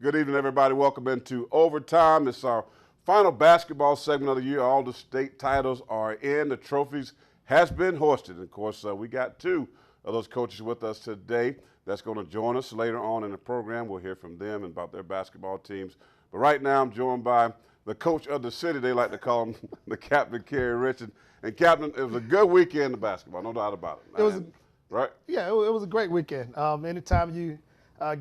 Good evening, everybody. Welcome into Overtime. It's our final basketball segment of the year. All the state titles are in. The trophies has been hoisted. Of course, we got two of those coaches with us today that's going to join us later on in the program. We'll hear from them and about their basketball teams. But right now, I'm joined by the coach of the city. They like to call him the Captain, Kerry Richard. And, Captain, it was a good weekend of basketball, no doubt about it. It was, right? Yeah, it was a great weekend. Anytime you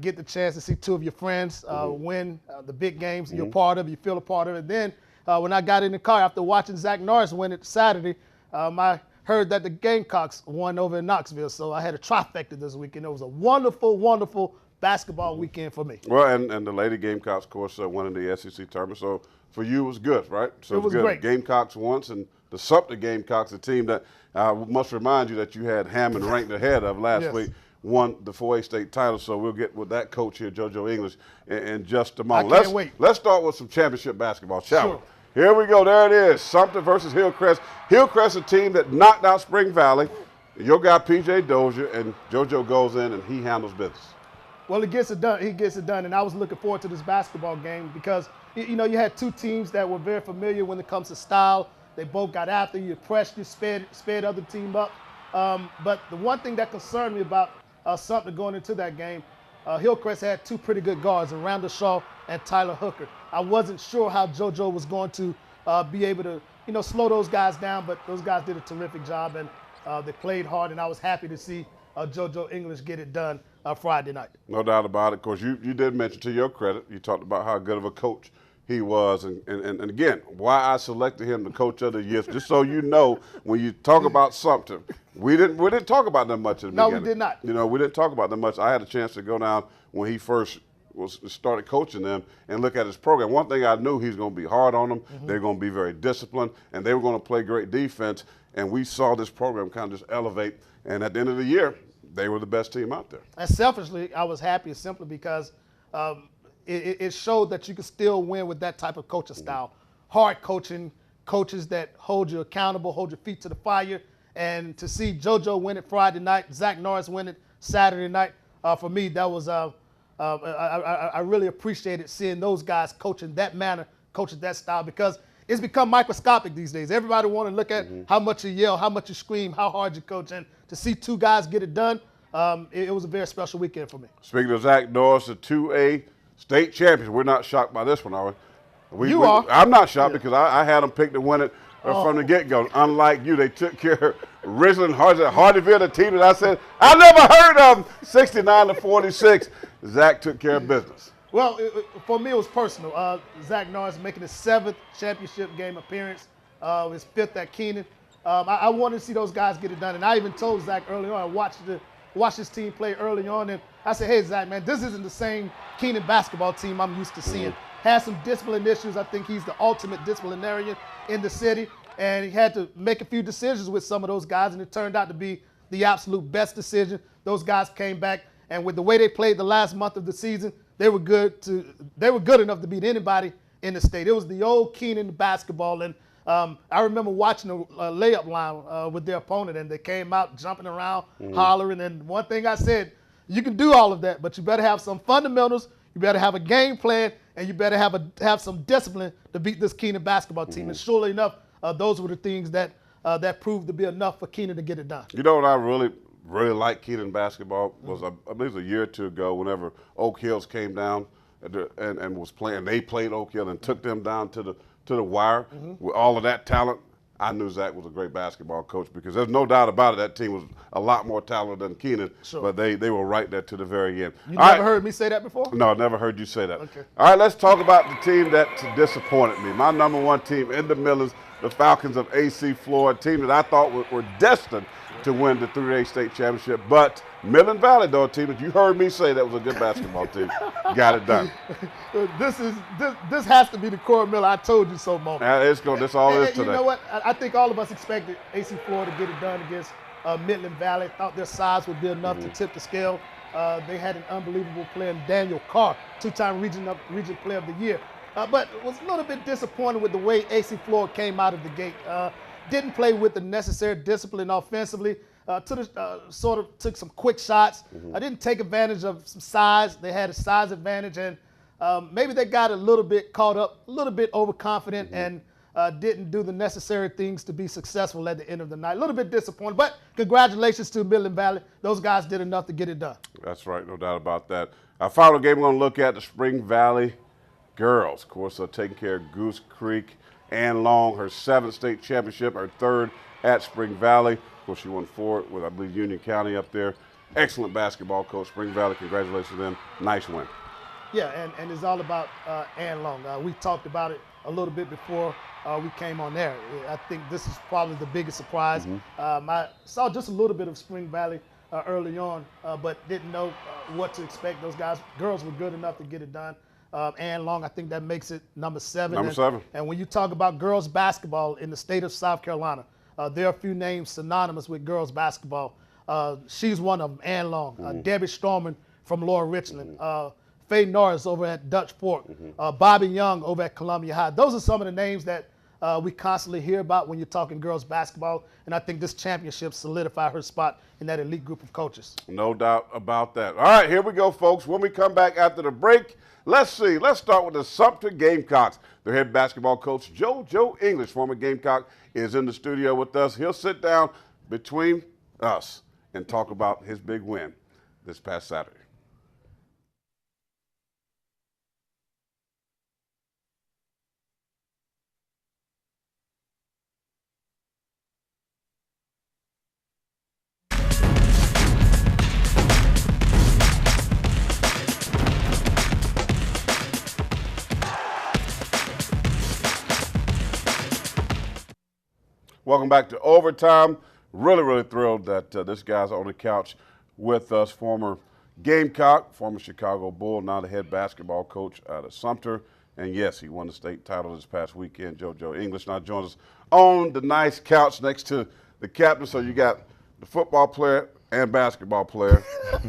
get the chance to see two of your friends win the big games you're part of, you feel a part of it. Then when I got in the car after watching Zach Norris win it Saturday, I heard that the Gamecocks won over in Knoxville. So I had a trifecta this weekend. It was a wonderful, wonderful basketball weekend for me. Well, and the Lady Gamecocks, of course, won in the SEC tournament. So for you, it was good, right? So it was good. Great. Gamecocks once, and the Sumpter Gamecocks, a team that I must remind you that you had Hammond ranked ahead of last week, won the 4A state title. So we'll get with that coach here, Jojo English, in just a moment. I can't wait. Let's start with some championship basketball, shall we? Here we go. There it is. Sumpter versus Hillcrest. Hillcrest, a team that knocked out Spring Valley. Your guy, P.J. Dozier, and Jojo goes in and he handles business. Well, he gets it done. He gets it done, and I was looking forward to this basketball game because, you know, you had two teams that were very familiar when it comes to style. They both got after you, pressed you, sped other team up. But the one thing that concerned me about Sumpter going into that game, Hillcrest had two pretty good guards, Randall Shaw and Tyler Hooker. I wasn't sure how JoJo was going to be able to, you know, slow those guys down, but those guys did a terrific job, and they played hard, and I was happy to see Jojo English get it done Friday night. No doubt about it. Of course, you did mention, to your credit, you talked about how good of a coach he was, and again, why I selected him the coach of the year, just so you know, when you talk about Sumpter, we didn't talk about them much in the beginning. No, we did not. You know, we didn't talk about them much. I had a chance to go down when he first started coaching them and look at his program. One thing I knew, he's going to be hard on them. They're going to be very disciplined, and they were going to play great defense. And we saw this program kind of just elevate. And at the end of the year, they were the best team out there. And selfishly, I was happy simply because it showed that you could still win with that type of coaching style. Hard coaching, coaches that hold you accountable, hold your feet to the fire. And to see JoJo win it Friday night, Zach Norris win it Saturday night, for me, that was I really appreciated seeing those guys coaching that manner, coaching that style, because it's become microscopic these days. Everybody want to look at how much you yell, how much you scream, how hard you coach. And to see two guys get it done, it was a very special weekend for me. Speaking of Zach Norris, the 2A state champion, we're not shocked by this one, are we? You are. I'm not shocked because I had them picked to win it from the get-go. Unlike you, they took care of Ridgeland Hardyville, the team that I said I never heard of, 69-46. Zach took care of business. Well, for me, it was personal. Zach Norris making his 7th championship game appearance, his 5th at Keenan. I wanted to see those guys get it done, and I even told Zach early on. I watched his team play early on, and I said, "Hey, Zach, man, this isn't the same Keenan basketball team I'm used to seeing. Has some discipline issues. I think he's the ultimate disciplinarian in the city, and he had to make a few decisions with some of those guys, and it turned out to be the absolute best decision. Those guys came back, and with the way they played the last month of the season, they were good enough to beat anybody in the state. It was the old Keenan basketball, and I remember watching a layup line with their opponent, and they came out jumping around, hollering. And one thing I said, you can do all of that, but you better have some fundamentals, you better have a game plan, and you better have some discipline to beat this Keenan basketball team. And surely enough, those were the things that proved to be enough for Keenan to get it done. You know what I really liked Keenan basketball was, I believe it was a year or two ago, whenever Oak Hills came down and was playing. They played Oak Hill and took them down to the wire with all of that talent. I knew Zach was a great basketball coach because there's no doubt about it. That team was a lot more talented than Keenan, but they were right there to the very end. You never heard me say that before? No, I never heard you say that. Okay. All right, let's talk about the team that disappointed me. My number one team in the Millers, the Falcons of AC Floyd, team that I thought were destined to win the 3A state championship. But Midland Valley, though, a team that you heard me say that was a good basketball team, got it done. This has to be the Cora Miller I told you so moment. This all is today. You know what? I think all of us expected AC Floyd to get it done against Midland Valley. Thought their size would be enough to tip the scale. They had an unbelievable player, Daniel Carr, 2-time region player of the year. But was a little bit disappointed with the way AC Floyd came out of the gate. Didn't play with the necessary discipline offensively. Sort of took some quick shots. I didn't take advantage of some size. They had a size advantage, and maybe they got a little bit caught up, a little bit overconfident, and didn't do the necessary things to be successful at the end of the night. A little bit disappointed, but congratulations to Midland Valley. Those guys did enough to get it done. That's right, no doubt about that. Our final game we're going to look at, the Spring Valley girls. Of course, taking care of Goose Creek. Ann Long, her 7th state championship, her 3rd at Spring Valley. Of course, she won 4 with, I believe, Union County up there. Excellent basketball coach, Spring Valley. Congratulations to them. Nice win. Yeah, and it's all about Ann Long. We talked about it a little bit before we came on there. I think this is probably the biggest surprise. I saw just a little bit of Spring Valley early on, but didn't know what to expect. Those girls were good enough to get it done. Ann Long, I think that makes it number 7. Number 7. And when you talk about girls basketball in the state of South Carolina, there are a few names synonymous with girls basketball. She's one of them, Ann Long. Debbie Storman from Lower Richland. Faye Norris over at Dutch Fork. Bobby Young over at Columbia High. Those are some of the names that we constantly hear about when you're talking girls basketball. And I think this championship solidified her spot in that elite group of coaches. No doubt about that. All right, here we go, folks. When we come back after the break, let's start with the Sumpter Gamecocks. Their head basketball coach, Jojo English, former Gamecock, is in the studio with us. He'll sit down between us and talk about his big win this past Saturday. Welcome back to Overtime. Really thrilled that this guy's on the couch with us, former Gamecock, former Chicago Bull, now the head basketball coach out of Sumpter. And yes, he won the state title this past weekend. Jojo English now joins us on the nice couch next to the captain. So you got the football player and basketball player,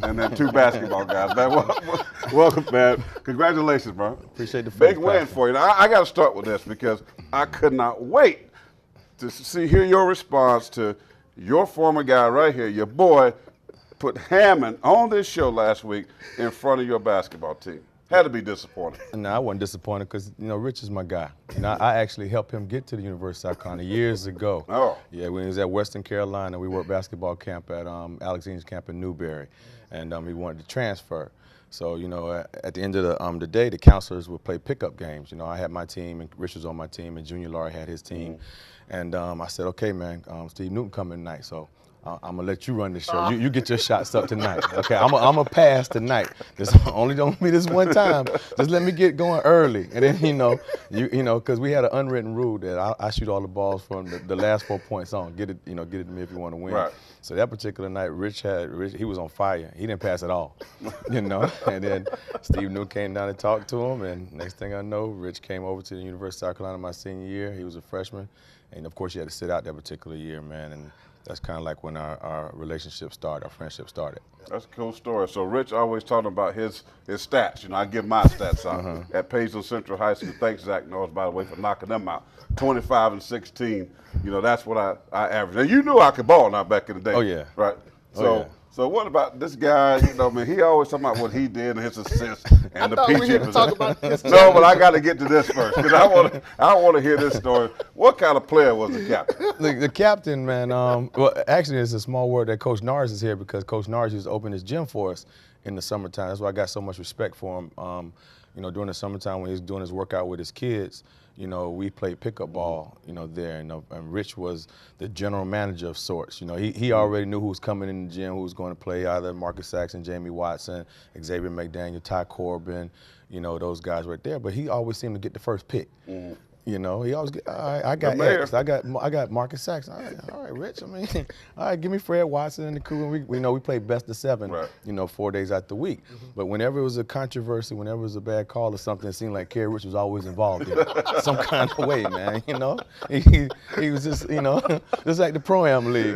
and then 2 basketball guys. Man, welcome, man. Congratulations, bro. Appreciate the big win for you. Now, I got to start with this because I could not wait to hear your response to your former guy right here, your boy, put Hammond on this show last week in front of your basketball team. Had to be disappointed. No, I wasn't disappointed because, Rich is my guy. I actually helped him get to the University of South Carolina years ago. Oh. Yeah, when he was at Western Carolina, we worked basketball camp at Alexander's camp in Newberry, and he wanted to transfer. So, at the end of the day, the counselors would play pickup games. I had my team, and Rich was on my team, and Junior Laurie had his team. And I said, okay, man, Steve Newton coming tonight, so I'm gonna let you run the show. You get your shots up tonight. Okay, I'm a pass tonight. This only don't be this one time. Just let me get going early, and then because we had an unwritten rule that I shoot all the balls from the last 4 points on. Get it to me if you want to win. Right. So that particular night, Rich, he was on fire. He didn't pass at all, And then Steve Newton came down and talked to him, and next thing I know, Rich came over to the University of South Carolina my senior year. He was a freshman, and of course he had to sit out that particular year, man. And that's kind of like when our relationship started, our friendship started. That's a cool story. So Rich always talking about his stats. I give my stats out at Paisley Central High School. Thanks, Zach Norris, by the way, for knocking them out. 25 and 16. That's what I averaged. And you knew I could ball now back in the day. Oh, yeah. Right? So what about this guy? He always talking about what he did and his assists and the peaches. No, but I got to get to this first because I want to hear this story. What kind of player was the captain? The captain, man. Well, actually, it's a small word that Coach Norris is here because Coach Norris used to open his gym for us in the summertime. That's why I got so much respect for him. During the summertime when he was doing his workout with his kids. We played pickup ball, there, and Rich was the general manager of sorts. He already knew who was coming in the gym, who was going to play, either Marcus Saxon, Jamie Watson, Xavier McDaniel, Ty Corbin, those guys right there. But he always seemed to get the first pick. He always get, all right, I got X. I got Marcus Saxon. All right, Rich. All right, give me Fred Watson and the crew. And we played best of 7, right. 4 days out the week. But whenever it was a controversy, whenever it was a bad call or something, it seemed like Kerry Rich was always involved in it. Some kind of way, man. He was just, just like the Pro-Am League.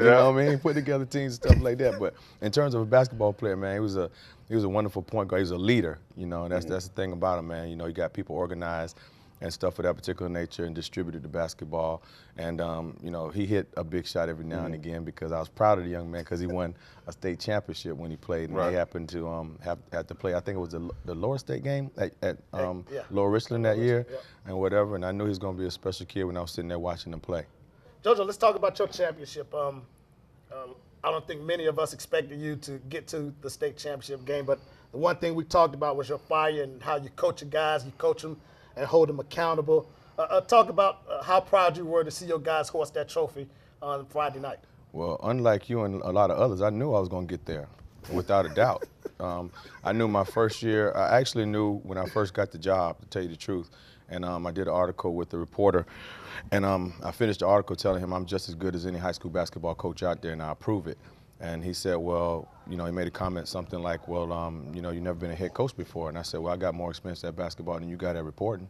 He put together teams and stuff like that. But in terms of a basketball player, man, he was a wonderful point guard. He was a leader. And that's the thing about him, man. You got people organized. and stuff of that particular nature, and distributed the basketball. And you know, he hit a big shot every now and again, because I was proud of the young man, because he won a state championship when he played, and they happened to have to play. I think it was the Lower State game at Lower Richland that year, and whatever. And I knew he was going to be a special kid when I was sitting there watching him play. Jojo, let's talk about your championship. I don't think many of us expected you to get to the state championship game, but the one thing we talked about was your fire and how you coach your guys, you coach them and hold them accountable. Talk about how proud you were to see your guys hoist that trophy on Friday night. Well, unlike you and a lot of others, I knew I was going to get there, without a doubt. I knew my first year, I actually knew when I first got the job, to tell you the truth. And I did an article with the reporter, and I finished the article telling him I'm just as good as any high school basketball coach out there, and I'll prove it. And he said, well, you know, he made a comment something like, well, you know, you've never been a head coach before. And I said, well, I got more experience at basketball than you got at reporting.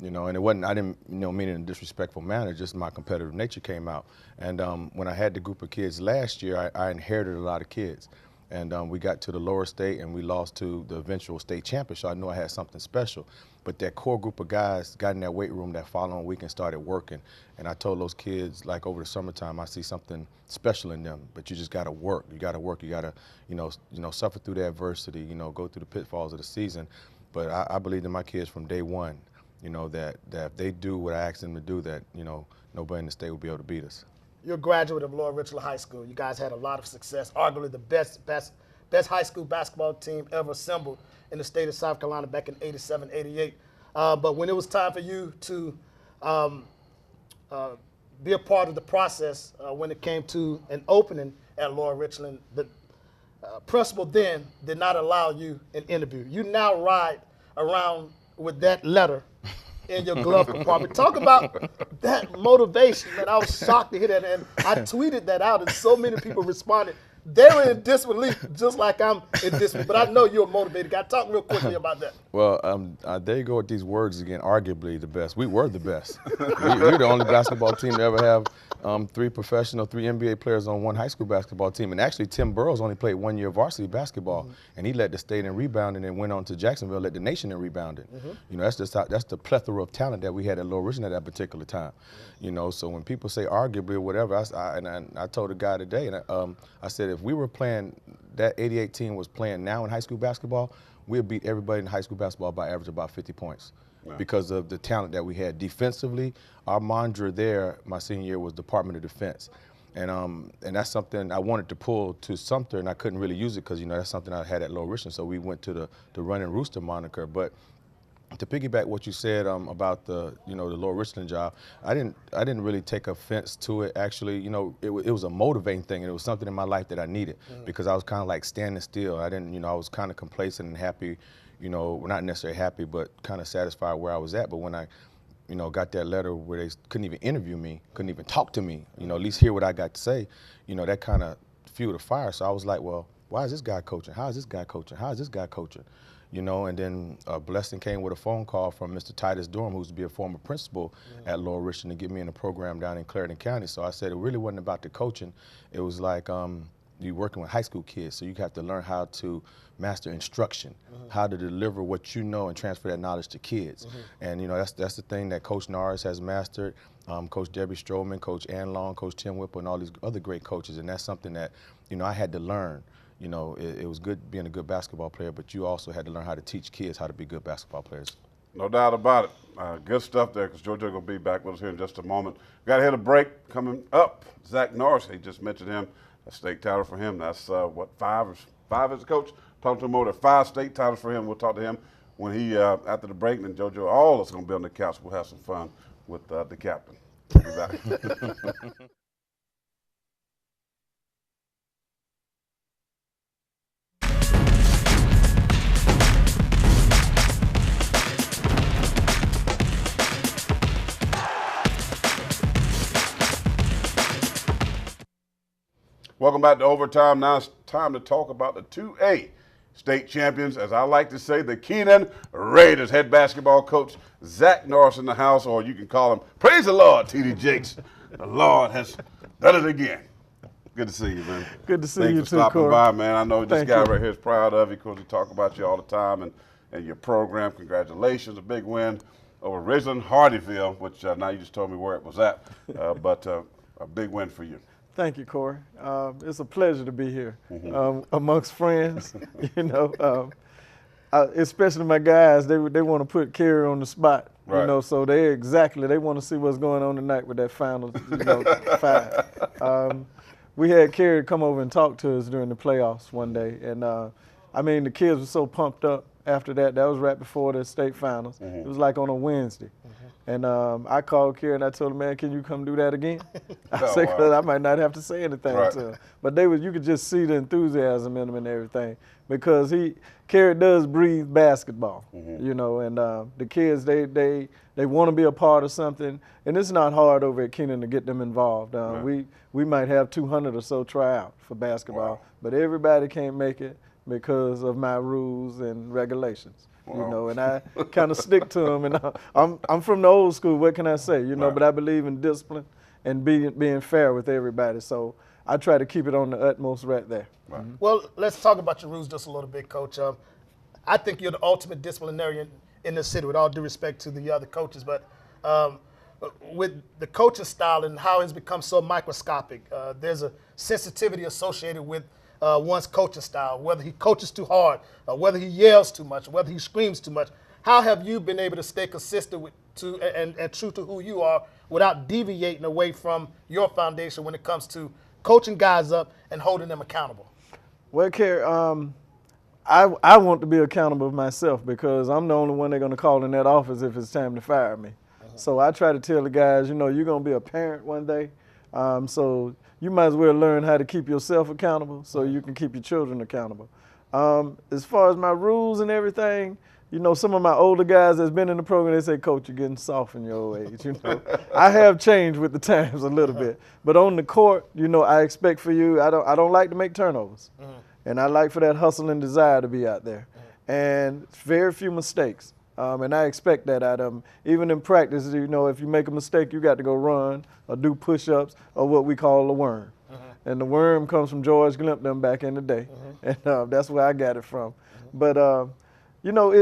You know, and it wasn't, I didn't, you know, mean it in a disrespectful manner, just my competitive nature came out. And when I had the group of kids last year, I inherited a lot of kids. And we got to the lower state, and we lost to the eventual state champion, so I knew I had something special. But that core group of guys got in that weight room that following week and started working. And I told those kids, like, over the summertime, I see something special in them, but you just got to work. You got to work. You got to, you know, suffer through the adversity, you know, go through the pitfalls of the season. But I believed in my kids from day one, you know, that if they do what I asked them to do, that, you know, nobody in the state will be able to beat us. You're a graduate of Lower Richland High School. You guys had a lot of success, arguably the best high school basketball team ever assembled in the state of South Carolina back in '87, '88. But when it was time for you to be a part of the process when it came to an opening at Lower Richland, the principal then did not allow you an interview. You now ride around with that letter in your glove compartment. Talk about that motivation, man. I was shocked to hear that, and I tweeted that out, and so many people responded. They were in disbelief, just like I'm in disbelief. But I know you're a motivated guy. Talk real quickly about that. Well, there you go with these words again. Arguably the best. We were the best. We're the only basketball team to ever have 3 professional, 3 NBA players on 1 high school basketball team. And actually, Tim Burrows only played 1 year of varsity basketball, and he led the state in rebounding and went on to Jacksonville, led the nation in rebounding. You know, that's the plethora of talent that we had at Lower Richland at that particular time. You know, so when people say arguably or whatever, I told a guy today, and I said, if we were playing, that '88 team was playing now in high school basketball, we'd beat everybody in high school basketball by average about 50 points. Wow. Because of the talent that we had. Defensively, our mantra there my senior year was Department of Defense. And that's something I wanted to pull to Sumpter, and I couldn't really use it because, you know, that's something I had at Lower Richland, so we went to the Running Rooster moniker. But to piggyback what you said about the Lower Richland job, I didn't really take offense to it. Actually, you know, it was a motivating thing, and it was something in my life that I needed because I was kind of like standing still. I was kind of complacent and happy, you know, well, not necessarily happy, but kind of satisfied where I was at. But when I, you know, got that letter where they couldn't even interview me, couldn't even talk to me, you know, at least hear what I got to say, you know, that kind of fueled the fire. So I was like, well, why is this guy coaching? How is this guy coaching? How is this guy coaching? You know, and then a blessing came with a phone call from Mr. Titus Durham, who used to be a former principal at Lower Richland, to get me in a program down in Clarendon County. So I said it really wasn't about the coaching. It was like you're working with high school kids, so you have to learn how to master instruction, how to deliver what you know and transfer that knowledge to kids. And, you know, that's the thing that Coach Norris has mastered, Coach Debbie Stroman, Coach Ann Long, Coach Tim Whipple, and all these other great coaches. And that's something that, you know, I had to learn. You know, it was good being a good basketball player, but you also had to learn how to teach kids how to be good basketball players. No doubt about it. Good stuff there, because Jojo going to be back with us here in just a moment. Got to hit a break. Coming up, Zach Norris, he just mentioned him, a state title for him. That's, what, 5 as a coach? Talking to him over 5 state titles for him. We'll talk to him when he, after the break, and Jojo, all of us going to be on the couch. We'll have some fun with the captain. We'll be back. Welcome back to Overtime. Now it's time to talk about the 2A state champions, as I like to say, the Keenan Raiders. Head basketball coach Zach Norris in the house, or you can call him, praise the Lord, T.D. Jakes. The Lord has done it again. Good to see you, man. Good to see you Thanks too, for stopping Corey. by, man. I know this Thank guy you. right here is proud of you because we talk about you all the time and your program. Congratulations, a big win over Ridgeland Hardyville, which now you just told me where it was at, but a big win for you. Thank you, Corey. It's a pleasure to be here amongst friends. You know, especially my guys, they want to put Kerry on the spot. Right. You know, so they want to see what's going on tonight with that final, 5. We had Kerry come over and talk to us during the playoffs one day, and I mean, the kids were so pumped up after that. That was right before the state finals. It was like on a Wednesday. And I called Kerry and I told him, man, can you come do that again? I said, because I might not have to say anything to him. But you could just see the enthusiasm in him and everything, because Kerry does breathe basketball, you know, and the kids, they want to be a part of something. And it's not hard over at Keenan to get them involved. We might have 200 or so try out for basketball, but everybody can't make it because of my rules and regulations. You know, and I kind of stick to them. And I'm from the old school. What can I say? You know, but I believe in discipline and being fair with everybody. So I try to keep it on the utmost right there. Well, let's talk about your rules just a little bit, Coach. I think you're the ultimate disciplinarian in the city, with all due respect to the other coaches. But with the coaching style and how it's become so microscopic, there's a sensitivity associated with one's coaching style, whether he coaches too hard, whether he yells too much, whether he screams too much. How have you been able to stay consistent and true to who you are without deviating away from your foundation when it comes to coaching guys up and holding them accountable? Well, Kerry, I want to be accountable myself, because I'm the only one they're going to call in that office if it's time to fire me. So I try to tell the guys, you know, you're going to be a parent one day, so you might as well learn how to keep yourself accountable so you can keep your children accountable. As far as my rules and everything, you know, some of my older guys that's been in the program, they say, Coach, you're getting soft in your old age. You know, I have changed with the times a little bit, but on the court, you know, I expect for you. I don't like to make turnovers, and I like for that hustle and desire to be out there, and very few mistakes. And I expect that out of them. Even in practice, you know, if you make a mistake, you got to go run or do push-ups or what we call a worm. And the worm comes from George Glimp them back in the day. And that's where I got it from. But, you know,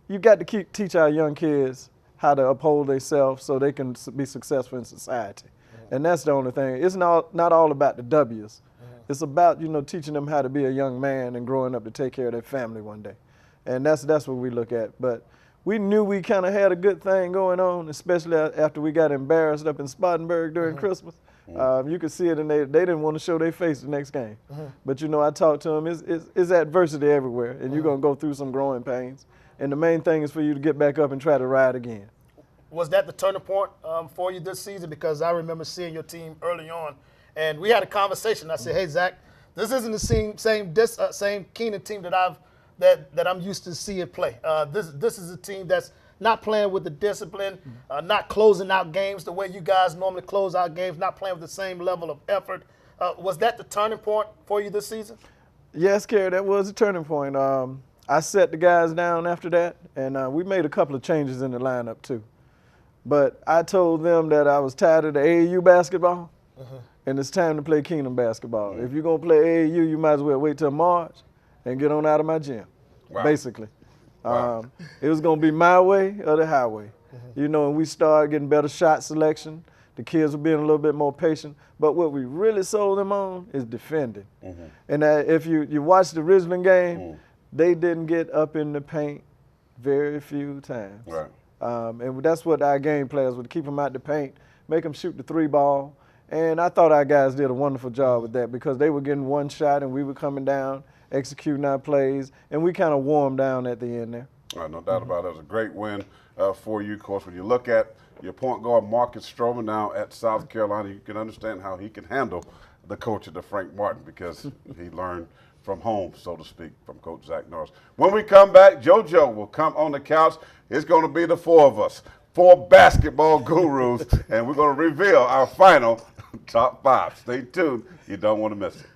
you got to teach our young kids how to uphold themselves so they can be successful in society. And that's the only thing. It's not all about the W's. It's about, you know, teaching them how to be a young man and growing up to take care of their family one day. And that's what we look at. But we knew we kind of had a good thing going on, especially after we got embarrassed up in Spartanburg during Christmas. You could see it, and they didn't want to show their face the next game. But, you know, I talked to them, it's adversity everywhere, and you're going to go through some growing pains. And the main thing is for you to get back up and try to ride again. Was that the turning point for you this season? Because I remember seeing your team early on, and we had a conversation. I said, hey, Zach, this isn't the same Keenan team that I'm used to seeing play. This is a team that's not playing with the discipline, not closing out games the way you guys normally close out games, not playing with the same level of effort. Was that the turning point for you this season? Yes, Kerry, that was a turning point. I set the guys down after that, and we made a couple of changes in the lineup too. But I told them that I was tired of the AAU basketball, and it's time to play Keenan basketball. If you're going to play AAU, you might as well wait till March and get on out of my gym, basically. It was going to be my way or the highway. You know, and we started getting better shot selection. The kids were being a little bit more patient. But what we really sold them on is defending. And if you watch the Ridgeland game, they didn't get up in the paint very few times. And that's what our game players would keep them out the paint, make them shoot the 3-ball. And I thought our guys did a wonderful job with that, because they were getting one shot and we were coming down, executing our plays, and we kind of warmed down at the end there. No doubt about it. It was a great win for you. Of course, when you look at your point guard, Marcus Stroman, now at South Carolina, you can understand how he can handle the coach of the Frank Martin, because he learned from home, so to speak, from Coach Zach Norris. When we come back, JoJo will come on the couch. It's going to be the 4 of us, 4 basketball gurus, and we're going to reveal our final top 5. Stay tuned. You don't want to miss it.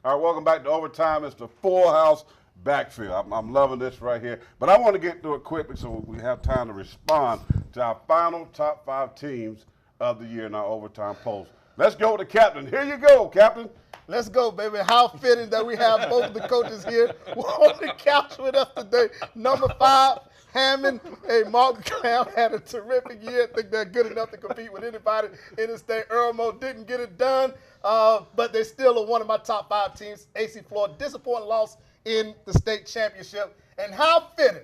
All right, welcome back to Overtime. It's the Full House backfield. I'm loving this right here. But I want to get through it quickly so we have time to respond to our final top 5 teams of the year in our Overtime polls. Let's go with the captain. Here you go, Captain. Let's go, baby. How fitting that we have both of the coaches here on the couch with us today. Number 5, Hammond. Hey, Mark Graham had a terrific year. I think they're good enough to compete with anybody in the state. Irmo didn't get it done, but they still are one of my top 5 teams. AC Floyd, disappointing loss in the state championship. And how fitting,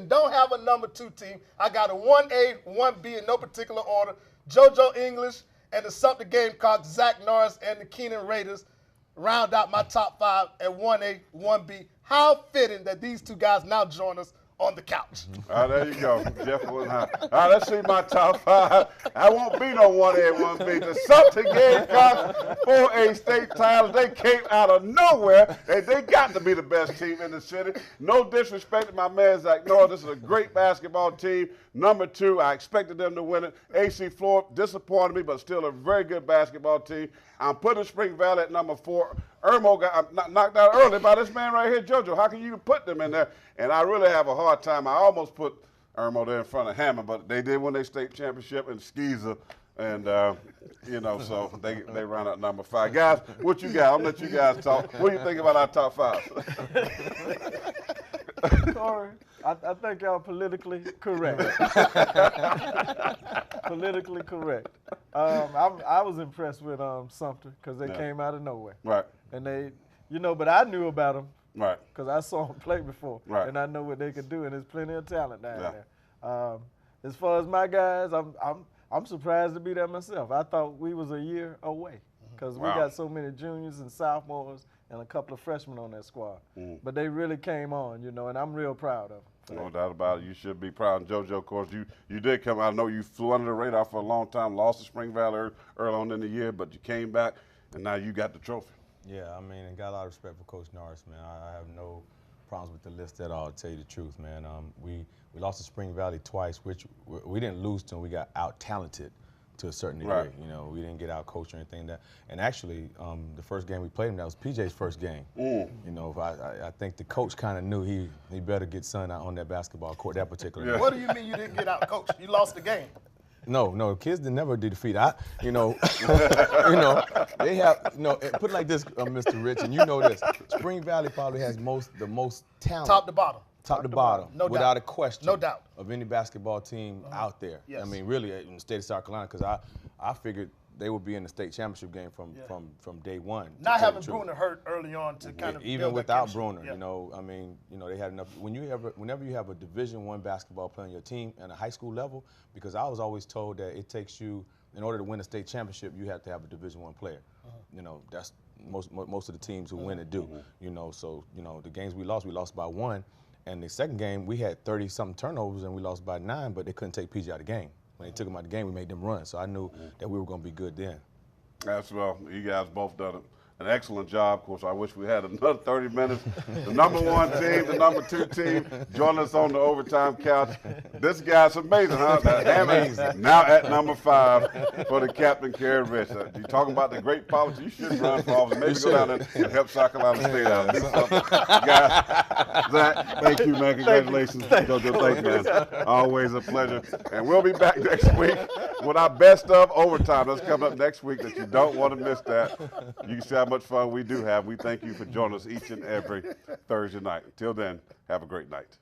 don't have a number 2 team. I got a 1A, 1B in no particular order. Jojo English and the Sumpter Gamecocks, Zach Norris and the Keenan Raiders round out my top 5 at 1A, 1B. How fitting that these 2 guys now join us on the couch. All right, there you go. Jeff Wood High. All right, let's see my top 5. I won't be no 1A and 1B. The Sumpter Gamecocks, 4A state titles. They came out of nowhere. They got to be the best team in the city. No disrespect to my man Zach Norris. This is a great basketball team. Number 2, I expected them to win it. AC Floyd disappointed me, but still a very good basketball team. I'm putting Spring Valley at number 4. Irmo got knocked out early by this man right here, Jojo. How can you put them in there? And I really have a hard time. I almost put Irmo there in front of Hammond, but they did win their state championship in Skeezer. And, so they round out number 5. Guys, what you got? I'm going to let you guys talk. What do you think about our top 5? Corey, I think y'all politically correct. Politically correct. I was impressed with Sumpter because they came out of nowhere. Right. And they, but I knew about them. Right. Because I saw them play before. Right. And I know what they could do, and there's plenty of talent down there. As far as my guys, I'm surprised to be there myself. I thought we was a year away because we got so many juniors and sophomores and a couple of freshmen on that squad. But they really came on, and I'm real proud of them. No doubt about it. You should be proud. And JoJo, of course, you did come out. I know you flew under the radar for a long time, lost to Spring Valley early on in the year, but you came back, and now you got the trophy. Yeah, and got a lot of respect for Coach Norris, man. I have no problems with the list at all, to tell you the truth, man. We lost to Spring Valley twice, which we didn't lose to them. We got out-talented to a certain degree. Right. We didn't get out-coached or anything. And actually, the first game we played him, that was PJ's first game. I think the coach kind of knew he better get son out on that basketball court that particular game. What do you mean you didn't get out-coached? You lost the game. No, kids never did defeat. They have, put it like this, Mr. Rich, and you know this. Spring Valley probably has the most talent. Top to bottom. Top to bottom, no without doubt. a question. No doubt. Of any basketball team out there. Yes. Really in the state of South Carolina, because I figured they would be in the state championship game from day one. Not having Bruner hurt early on to kind of even build without that Bruner, yeah. they had enough. Whenever you have a Division I basketball player on your team at a high school level, because I was always told that it takes you, in order to win a state championship, you have to have a Division I player. That's most of the teams who win it do. So the games we lost by 1. And the second game, we had 30-something turnovers, and we lost by 9, but they couldn't take PG out of the game. When they took him out of the game, we made them run. So I knew that we were going to be good then. That's well, you guys both done an excellent job. Of course, I wish we had another 30 minutes. The number 1 team, the number 2 team, join us on the Overtime couch. This guy's amazing, huh? Amazing. Now at number 5 for the captain, Karen Rich. You talking about the great politics? You should run for office. Maybe go down there and help South Carolina State out. Do something. Guys, Zach, thank you, man. Congratulations. Jojo, thank you, man. Always a pleasure. And we'll be back next week with our best of Overtime. That's coming up next week that you don't want to miss that. You can see how much fun we do have. We thank you for joining us each and every Thursday night. Until then, have a great night.